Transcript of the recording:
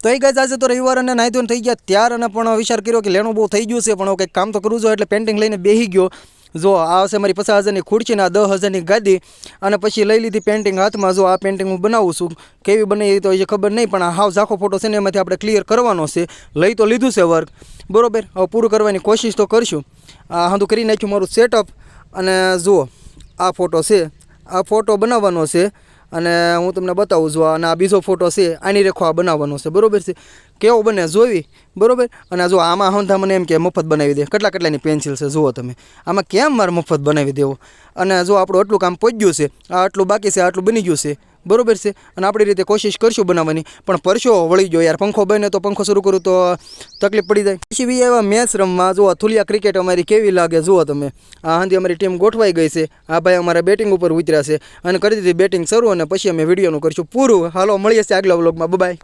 તો એ ગાઈઝ આજે તો રવિવાર અને નાહી ધોઈને થઈ ગયા ત્યાર અને પણ વિચાર કર્યો કે લેણું બહુ થઈ ગયું છે પણ કંઈક કામ તો કરવું જોઈએ એટલે પેન્ટિંગ લઈને બેસી ગયો. જો આ હશે મારી 50,000ની ખુરશી ને 10,000ની ગાદી અને પછી લઈ લીધી પેન્ટિંગ હાથમાં. જો આ પેન્ટિંગ હું બનાવું છું, કેવી બને એ તો હજી ખબર નહીં, પણ આ હાવ ઝાખો ફોટો છે ને એમાંથી આપણે ક્લિયર કરવાનો છે. લઈ તો લીધું છે વર્ક, બરાબર. હવે પૂરું કરવાની કોશિશ તો કરશું. આ હાંધું કરી નાખ્યું મારું સેટઅપ અને જુઓ આ ફોટો છે, આ ફોટો બનાવવાનો છે અને હું તમને બતાવું છું. અને આ બીજો ફોટો છે, આની રેખો આ બનાવવાનો છે, બરાબર છે. કેવો બને જોવી, બરાબર. અને જો આમાં હંધા મને એમ કે મફત બનાવી દે, કેટલાની પેન્સિલ છે જુઓ તમે, આમાં કેમ મારે મફત બનાવી દેવો. અને જો આપણું આટલું કામ પહોંચ્યું છે, આ આટલું બાકી છે, આટલું બની ગયું છે, બરાબર છે. અને આપણી રીતે કોશિશ કરશું બનાવવાની, પણ પરસો વળી ગયો યાર. પંખો બને તો પંખો શરૂ કરું તો તકલીફ પડી જાય. પછી બી એવા મેચ રમવા. જુઓ થુલિયા ક્રિકેટ અમારી કેવી લાગે જુઓ તમે. આ હાંધી અમારી ટીમ ગોઠવાઈ ગઈ છે. આ ભાઈ અમારા બેટિંગ ઉપર ઉતર્યા છે અને કરી દીધી બેટિંગ શરૂ અને પછી અમે વિડીયોનું કરીશું પૂરું. હાલો મળીએ છીએ આગલા વ્લોગમાં. બાય.